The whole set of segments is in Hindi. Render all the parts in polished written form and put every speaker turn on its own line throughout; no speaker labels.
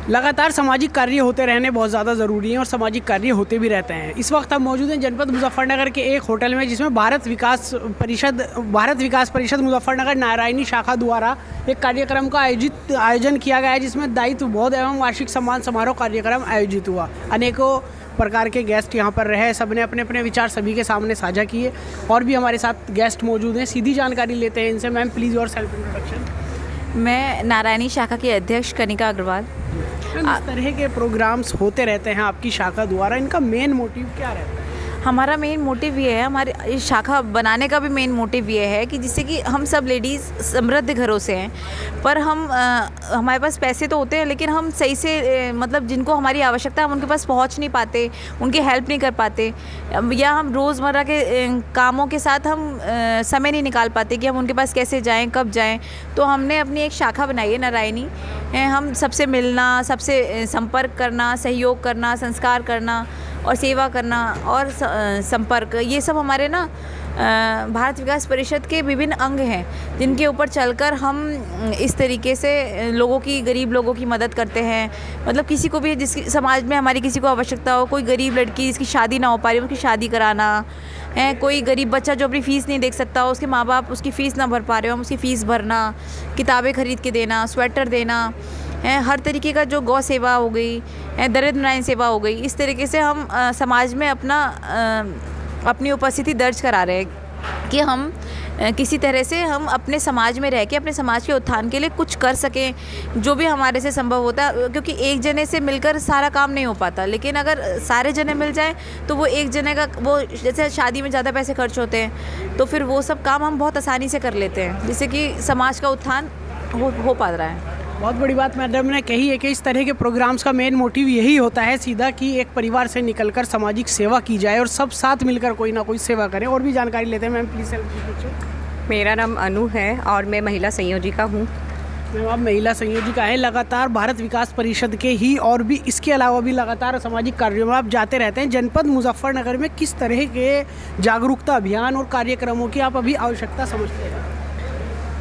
लगातार सामाजिक कार्य होते रहने बहुत ज़्यादा ज़रूरी हैं और सामाजिक कार्य होते भी रहते हैं। इस वक्त हम मौजूद हैं जनपद मुजफ्फरनगर के एक होटल में, जिसमें भारत विकास परिषद मुजफ्फरनगर नारायणी शाखा द्वारा एक कार्यक्रम का आयोजन किया गया है, जिसमें दायित्व बोध एवं वार्षिक सम्मान समारोह कार्यक्रम आयोजित हुआ। अनेकों प्रकार के गेस्ट यहाँ पर रहे, सबने अपने अपने विचार सभी के सामने साझा किए। और भी हमारे साथ गेस्ट मौजूद हैं, सीधी जानकारी लेते हैं इनसे। Ma'am please your self introduction.
मैं नारायणी शाखा की अध्यक्ष कनिका अग्रवाल।
इस तरह के प्रोग्राम्स होते रहते हैं आपकी शाखा द्वारा, इनका मेन मोटिव क्या रहता है?
हमारा मेन मोटिव ये है, हमारे इस शाखा बनाने का भी मेन मोटिव ये है कि जिससे कि हम सब लेडीज़ समृद्ध घरों से हैं, पर हमारे पास पैसे तो होते हैं, लेकिन हम सही से मतलब जिनको हमारी आवश्यकता है हम उनके पास पहुंच नहीं पाते, उनकी हेल्प नहीं कर पाते, या हम रोज़मर्रा के कामों के साथ हम समय नहीं निकाल पाते कि हम उनके पास कैसे जाएँ, कब जाएँ। तो हमने अपनी एक शाखा बनाई है नारायणी। हम सबसे मिलना, सबसे संपर्क करना, सहयोग करना, संस्कार करना और सेवा करना और संपर्क, ये सब हमारे ना भारत विकास परिषद के विभिन्न अंग हैं, जिनके ऊपर चलकर हम इस तरीके से गरीब लोगों की मदद करते हैं। मतलब किसी को भी, जिसकी समाज में हमारी किसी को आवश्यकता हो, कोई गरीब लड़की जिसकी शादी ना हो पा रही, उसकी शादी कराना है, कोई गरीब बच्चा जो अपनी फ़ीस नहीं देख सकता हो, उसके माँ बाप उसकी फ़ीस ना भर पा रहे हो, हम उसकी फ़ीस भरना, किताबें खरीद के देना, स्वेटर देना है, हर तरीके का जो गौ सेवा हो गई है, दरिद्र नारायण सेवा हो गई। इस तरीके से हम समाज में अपनी उपस्थिति दर्ज करा रहे हैं कि हम किसी तरह से हम अपने समाज में रह के अपने समाज के उत्थान के लिए कुछ कर सकें, जो भी हमारे से संभव होता है। क्योंकि एक जने से मिलकर सारा काम नहीं हो पाता, लेकिन अगर सारे जने मिल जाएं तो वो एक जने का, वो जैसे शादी में ज़्यादा पैसे खर्च होते हैं, तो फिर वो सब काम हम बहुत आसानी से कर लेते हैं, जिससे कि समाज का उत्थान हो पा रहा है।
बहुत बड़ी बात मैडम ने कही है कि इस तरह के प्रोग्राम्स का मेन मोटिव यही होता है सीधा, कि एक परिवार से निकलकर सामाजिक सेवा की जाए और सब साथ मिलकर कोई ना कोई सेवा करें। और भी जानकारी लेते हैं। Ma'am please self.
मेरा नाम अनु है और मैं महिला संयोजिका हूँ।
मैम आप महिला संयोजिका हैं, लगातार भारत विकास परिषद के ही और भी इसके अलावा भी लगातार सामाजिक कार्यों में आप जाते रहते हैं। जनपद मुजफ्फरनगर में किस तरह के जागरूकता अभियान और कार्यक्रमों की आप अभी आवश्यकता समझते हैं?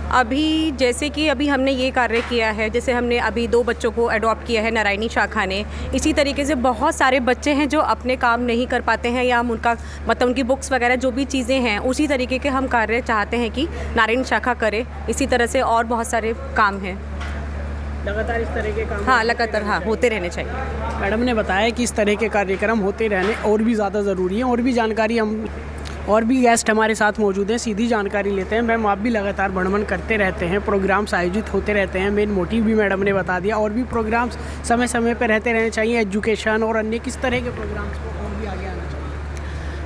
अभी जैसे कि अभी हमने ये कार्य किया है, जैसे हमने अभी 2 बच्चों को अडॉप्ट किया है नारायणी शाखा ने। इसी तरीके से बहुत सारे बच्चे हैं जो अपने काम नहीं कर पाते हैं, या हम उनका मतलब उनकी बुक्स वगैरह जो भी चीज़ें हैं, उसी तरीके के हम कार्य चाहते हैं कि नारायणी शाखा करे। इसी तरह से और बहुत सारे काम हैं,
लगातार इस तरह के काम।
हाँ, लगातार होते रहने चाहिए।
मैडम ने बताया कि इस तरह के कार्यक्रम होते रहने और भी ज़्यादा ज़रूरी है। और भी जानकारी और भी गेस्ट हमारे साथ मौजूद हैं, सीधी जानकारी लेते हैं। मैम आप भी लगातार भ्रमण करते रहते हैं, प्रोग्राम्स आयोजित होते रहते हैं, मेन मोटिव भी मैडम ने बता दिया। और भी प्रोग्राम्स समय समय पर रहते रहने चाहिए, एजुकेशन और अन्य किस तरह के प्रोग्राम्स को और भी आगे आना चाहिए?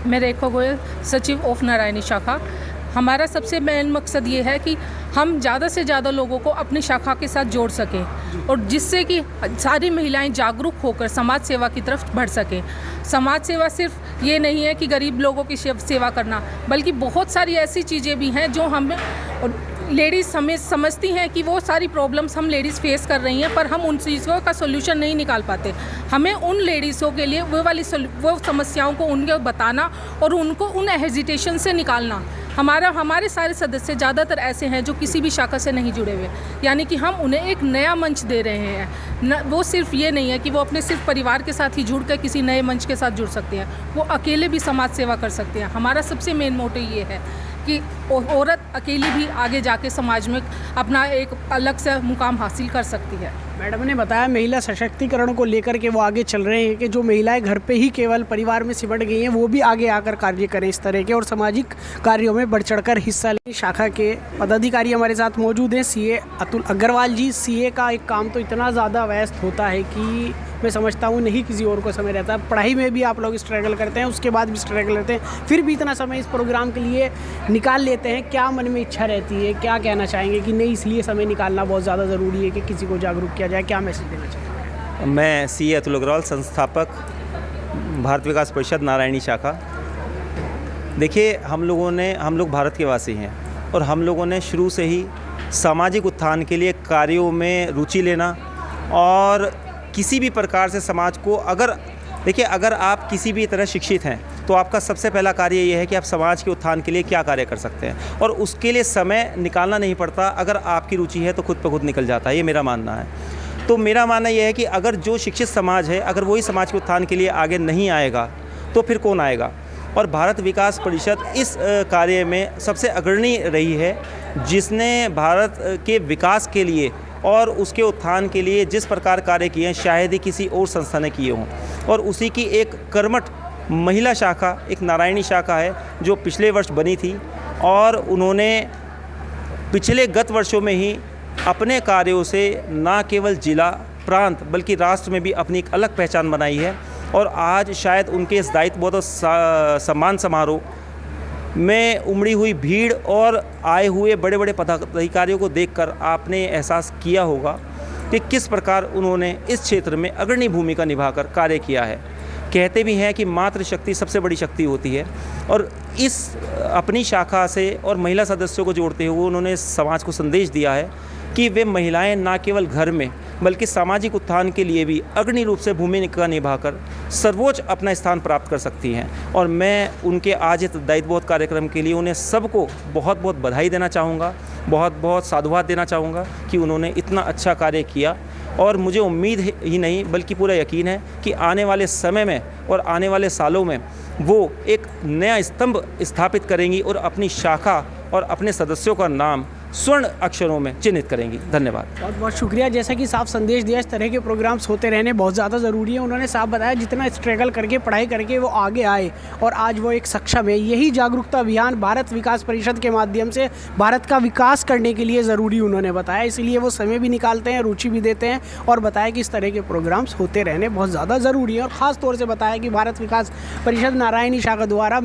मैं रेखा गोयल, सचिव ऑफ नारायणी शाखा। हमारा सबसे मेन मकसद ये है कि हम ज़्यादा से ज़्यादा लोगों को अपनी शाखा के साथ जोड़ सकें, और जिससे कि सारी महिलाएं जागरूक होकर समाज सेवा की तरफ बढ़ सकें। समाज सेवा सिर्फ ये नहीं है कि गरीब लोगों की सेवा करना, बल्कि बहुत सारी ऐसी चीज़ें भी हैं जो हम लेडीज़ समझती हैं कि वो सारी प्रॉब्लम्स हम लेडीज़ फेस कर रही हैं, पर हम उन चीज़ों का सोल्यूशन नहीं निकाल पाते। हमें उन लेडीज़ों के लिए वो समस्याओं को उनको बताना और उनको उन हेजिटेशन से निकालना। हमारे सारे सदस्य ज़्यादातर ऐसे हैं जो किसी भी शाखा से नहीं जुड़े हुए, यानी कि हम उन्हें एक नया मंच दे रहे हैं। वो सिर्फ ये नहीं है कि वो अपने सिर्फ परिवार के साथ ही जुड़ कर किसी नए मंच के साथ जुड़ सकते हैं, वो अकेले भी समाज सेवा कर सकते हैं। हमारा सबसे मेन मोटिव ये है कि औरत अकेली भी आगे जाके समाज में अपना एक अलग से मुकाम हासिल कर सकती है।
मैडम ने बताया महिला सशक्तिकरण को लेकर के वो आगे चल रहे हैं कि जो महिलाएं घर पे ही केवल परिवार में सिमट गई हैं, वो भी आगे आकर कार्य करें इस तरह के, और सामाजिक कार्यों में बढ़ चढ़कर हिस्सा लें। शाखा के पदाधिकारी हमारे साथ मौजूद हैं, सीए अतुल अग्रवाल जी। सीए का एक काम तो इतना ज़्यादा व्यस्त होता है कि मैं समझता हूँ नहीं किसी और को समय रहता है। पढ़ाई में भी आप लोग स्ट्रगल करते हैं, उसके बाद भी स्ट्रगल करते हैं, फिर भी इतना समय इस प्रोग्राम के लिए निकाल लेते हैं। क्या मन में इच्छा रहती है, क्या कहना चाहेंगे कि नहीं इसलिए समय निकालना बहुत ज़्यादा ज़रूरी है कि किसी को जागरूक किया जाए? क्या मैसेज देना चाहिए?
मैं सीए अतुल अग्रवाल, संस्थापक भारत विकास परिषद नारायणी शाखा। देखिए, हम लोग भारत के वासी हैं, और हम लोगों ने शुरू से ही सामाजिक उत्थान के लिए कार्यों में रुचि लेना, और किसी भी प्रकार से समाज को अगर आप किसी भी तरह शिक्षित हैं तो आपका सबसे पहला कार्य ये है कि आप समाज के उत्थान के लिए क्या कार्य कर सकते हैं, और उसके लिए समय निकालना नहीं पड़ता। अगर आपकी रुचि है तो खुद ब खुद निकल जाता है, ये मेरा मानना है। तो मेरा मानना यह है कि अगर जो शिक्षित समाज है, अगर वही समाज के उत्थान के लिए आगे नहीं आएगा तो फिर कौन आएगा। और भारत विकास परिषद इस कार्य में सबसे अग्रणी रही है, जिसने भारत के विकास के लिए और उसके उत्थान के लिए जिस प्रकार कार्य किए हैं शायद ही किसी और संस्था ने किए हों। और उसी की एक कर्मठ महिला शाखा, एक नारायणी शाखा है जो पिछले वर्ष बनी थी, और उन्होंने पिछले गत वर्षों में ही अपने कार्यों से न केवल जिला प्रांत बल्कि राष्ट्र में भी अपनी एक अलग पहचान बनाई है। और आज शायद उनके इस दायित्वबोध और सम्मान समारोह में उमड़ी हुई भीड़ और आए हुए बड़े बड़े पदाधिकारियों को देखकर आपने एहसास किया होगा कि किस प्रकार उन्होंने इस क्षेत्र में अग्रणी भूमिका निभाकर कार्य किया है। कहते भी हैं कि मातृशक्ति सबसे बड़ी शक्ति होती है, और इस अपनी शाखा से और महिला सदस्यों को जोड़ते हुए उन्होंने समाज को संदेश दिया है कि वे महिलाएं न केवल घर में बल्कि सामाजिक उत्थान के लिए भी अग्रणी रूप से भूमिका निभाकर सर्वोच्च अपना स्थान प्राप्त कर सकती हैं। और मैं उनके आज इस दायित्वबोध कार्यक्रम के लिए उन्हें सबको बहुत बहुत बधाई देना चाहूँगा, बहुत बहुत साधुवाद देना चाहूँगा कि उन्होंने इतना अच्छा कार्य किया। और मुझे उम्मीद ही नहीं बल्कि पूरा यकीन है कि आने वाले समय में और आने वाले सालों में वो एक नया स्तंभ स्थापित करेंगी और अपनी शाखा और अपने सदस्यों का नाम स्वर्ण अक्षरों में चिन्हित करेंगी। धन्यवाद।
बहुत बहुत शुक्रिया। जैसा कि साफ संदेश दिया, इस तरह के प्रोग्राम्स होते रहने बहुत ज़्यादा ज़रूरी है। उन्होंने साफ बताया जितना स्ट्रगल करके पढ़ाई करके वो आगे आए और आज वो एक सक्षम है। यही जागरूकता अभियान भारत विकास परिषद के माध्यम से भारत का विकास करने के लिए ज़रूरी उन्होंने बताया। इसलिए वो समय भी निकालते हैं, रुचि भी देते हैं और बताया कि इस तरह के प्रोग्राम्स होते रहने बहुत ज़्यादा ज़रूरी है। और ख़ास तौर से बताया कि भारत विकास परिषद नारायणी शाखा द्वारा